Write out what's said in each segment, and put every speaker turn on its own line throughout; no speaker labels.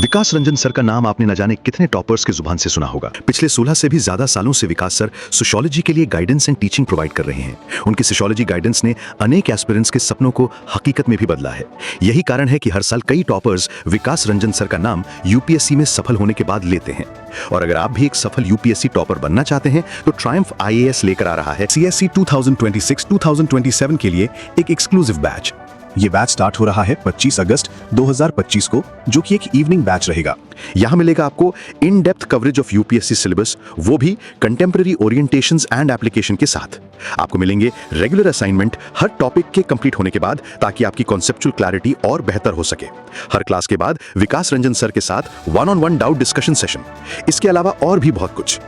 विकास Ranjan sir का नाम आपने न जाने कितने टॉपर्स की जुबान से सुना होगा। पिछले 16 से भी ज्यादा सालों से विकास सर सोशियोलॉजी के लिए गाइडेंस एंड टीचिंग प्रोवाइड कर रहे हैं। उनकी सोशियोलॉजी गाइडेंस ने अनेक एस्पिरेंट्स के सपनों को हकीकत में भी बदला है। यही कारण है कि हर साल कई टॉपर्स विकास रंजन सर का नाम यूपीएससी में सफल होने के बाद लेते हैं। और अगर आप भी एक सफल यूपीएससी टॉपर बनना चाहते हैं तो ट्रायम्फ आईएएस लेकर आ रहा है सीएससी 2026-2027 के लिए एक एक्सक्लूसिव बैच।
ये बैच स्टार्ट हो रहा है 25 अगस्त 2025 को, जो कि एक इवनिंग बैच रहेगा।
यहाँ मिलेगा आपको in depth coverage of UPSC syllabus, वो भी कंटेम्प्रेरी ओरिएंटेशंस एंड एप्लीकेशन के साथ। आपको मिलेंगे रेगुलर असाइनमेंट हर टॉपिक के कंप्लीट होने के बाद, ताकि आपकी कॉन्सेप्चुअल क्लैरिटी और बेहतर हो सके। हर क्लास के बाद विकास रंजन सर के साथ वन-ऑन-वन डाउट डिस्कशन सेशन। इसके अलावा और भी बहुत कुछ।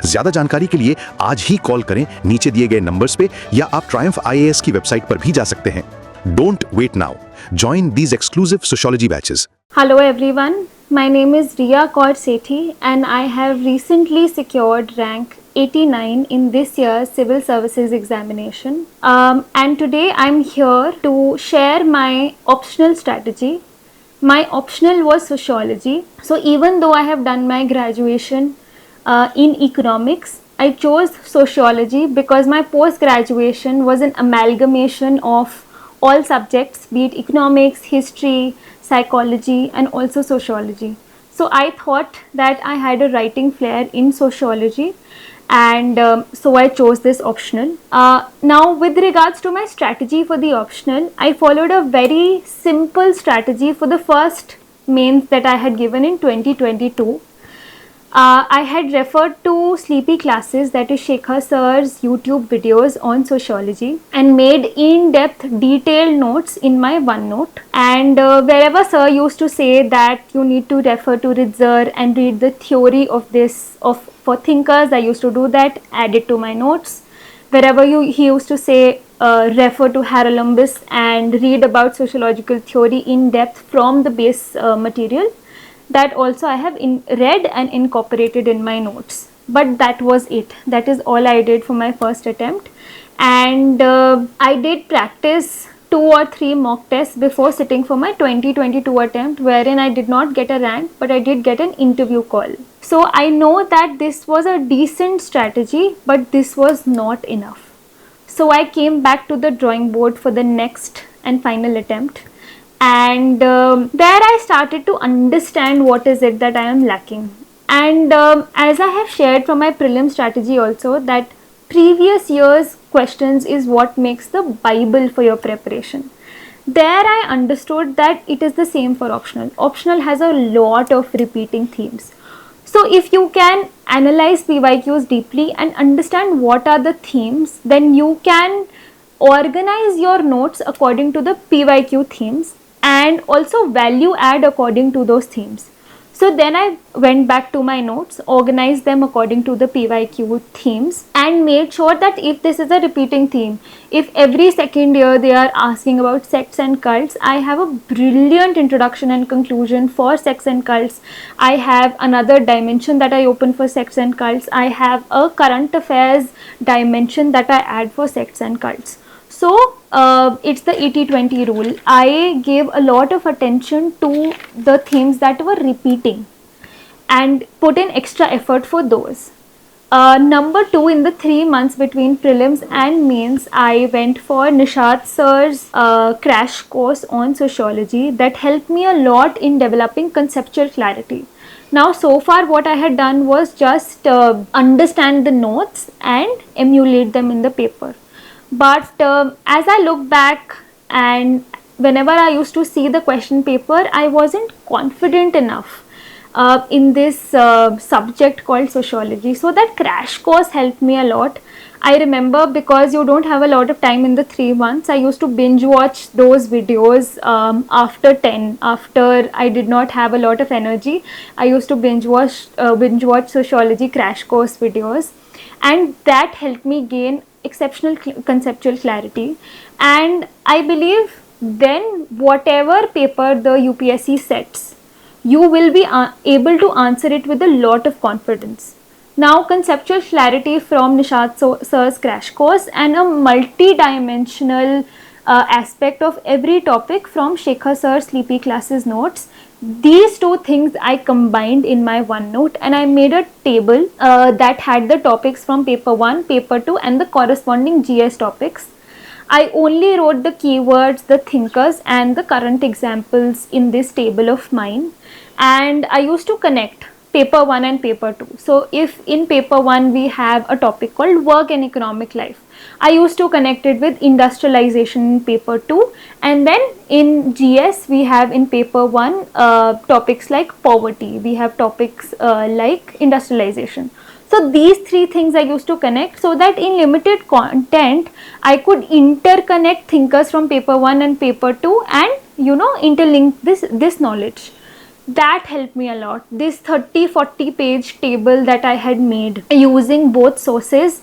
ज्यादा जानकारी के लिए आज ही कॉल करें नीचे दिए गए नंबर्स पे, या आप ट्रायम्फ आईएएस की वेबसाइट पर भी जा सकते हैं। Don't wait now. Join these exclusive sociology batches.
Hello everyone, my name is Riya Kaur Sethi and I have recently secured rank 89 in this year's Civil Services examination. And today I'm here to share my optional strategy. My optional was sociology. So even though I have done my graduation in economics, I chose sociology because my post-graduation was an amalgamation of all subjects, be it economics, history, psychology and also sociology. So I thought that I had a writing flair in sociology, and so I chose this optional. Now with regards to my strategy for the optional, I followed a very simple strategy for the first mains that I had given in 2022. I had referred to Sleepy Classes, that is Shekhar sir's YouTube videos on sociology, and made in-depth detailed notes in my OneNote. And wherever sir used to say that you need to refer to Ritzer and read the theory of this, for thinkers, I used to do that, add it to my notes. Wherever he used to say refer to Haralambous and read about sociological theory in depth from the base material, that also I have read and incorporated in my notes. But that was it. That is all I did for my first attempt. And I did practice 2 or 3 mock tests before sitting for my 2022 attempt, wherein I did not get a rank, but I did get an interview call. So I know that this was a decent strategy, but this was not enough. So I came back to the drawing board for the next and final attempt. And there I started to understand what is it that I am lacking. And as I have shared from my prelim strategy also, that previous year's questions is what makes the Bible for your preparation. There I understood that it is the same for optional. Optional has a lot of repeating themes. So if you can analyze PYQs deeply and understand what are the themes, then you can organize your notes according to the PYQ themes and also value add according to those themes. So then I went back to my notes, organized them according to the PYQ themes, and made sure that if this is a repeating theme, if every second year they are asking about sects and cults, I have a brilliant introduction and conclusion for sects and cults. I have another dimension that I open for sects and cults. I have a current affairs dimension that I add for sects and cults. So it's the 80-20 rule. I gave a lot of attention to the themes that were repeating and put in extra effort for those. Number 2, in the 3 months between prelims and mains, I went for Nishat sir's crash course on sociology that helped me a lot in developing conceptual clarity. Now so far what I had done was just understand the notes and emulate them in the paper. But as I look back, and whenever I used to see the question paper, I wasn't confident enough in this subject called sociology. So that crash course helped me a lot. I remember, because you don't have a lot of time in the 3 months, I used to binge watch those videos after 10. After I did not have a lot of energy, I used to binge watch sociology crash course videos, and that helped me gain exceptional conceptual clarity. And I believe then whatever paper the UPSC sets, you will be able to answer it with a lot of confidence. Now conceptual clarity from Nishat sir's crash course and a multi-dimensional aspect of every topic from Shekhar sir's Sleepy Classes notes these two things I combined in my OneNote, and I made a table that had the topics from paper 1, paper 2 and the corresponding GS topics. I only wrote the keywords, the thinkers and the current examples in this table of mine, and I used to connect paper 1 and paper 2. So if in paper 1 we have a topic called work and economic life, I used to connect it with industrialization in paper 2, and then in GS we have in paper 1 topics like poverty, we have topics like industrialization. So these three things I used to connect, so that in limited content I could interconnect thinkers from paper 1 and paper 2 and interlink this knowledge. That helped me a lot. This 30-40 page table that I had made using both sources,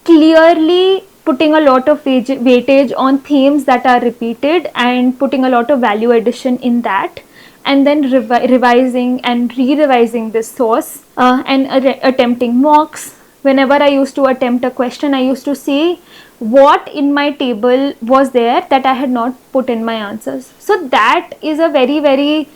clearly putting a lot of weightage on themes that are repeated and putting a lot of value addition in that, and then revising and re-revising this source, and attempting mocks. Whenever I used to attempt a question, I used to see what in my table was there that I had not put in my answers. So that is a very, very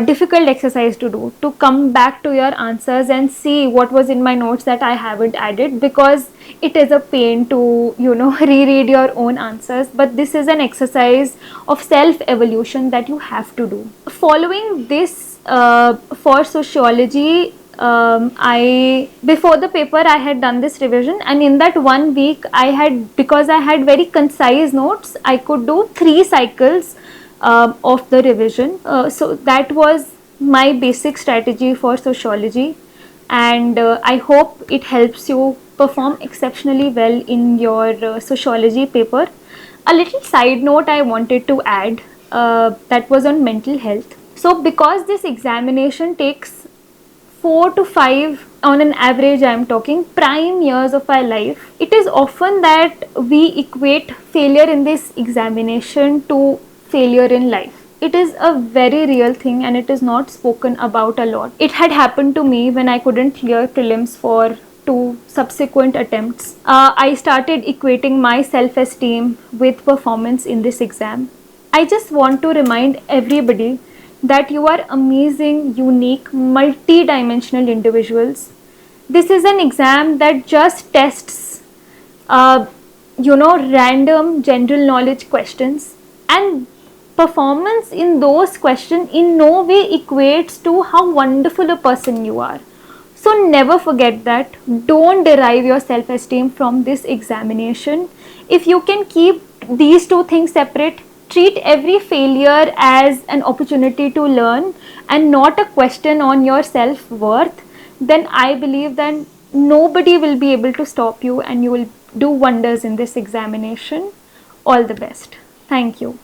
difficult exercise to do, to come back to your answers and see what was in my notes that I haven't added, because it is a pain to reread your own answers. But this is an exercise of self evolution that you have to do. Following this, for sociology, before the paper I had done this revision, and in that 1 week because I had very concise notes, I could do 3 cycles of the revision. So that was my basic strategy for sociology, and I hope it helps you perform exceptionally well in your sociology paper. A little side note I wanted to add, that was on mental health. So because this examination takes 4 to 5, on an average I am talking, prime years of our life, it is often that we equate failure in this examination to failure in life. It is a very real thing and it is not spoken about a lot. It had happened to me when I couldn't clear prelims for 2 subsequent attempts. I started equating my self-esteem with performance in this exam. I just want to remind everybody that you are amazing, unique, multi-dimensional individuals. This is an exam that just tests random general knowledge questions, and performance in those questions in no way equates to how wonderful a person you are. So never forget that. Don't derive your self-esteem from this examination. If you can keep these two things separate, treat every failure as an opportunity to learn and not a question on your self-worth, then I believe that nobody will be able to stop you and you will do wonders in this examination. All the best. Thank you.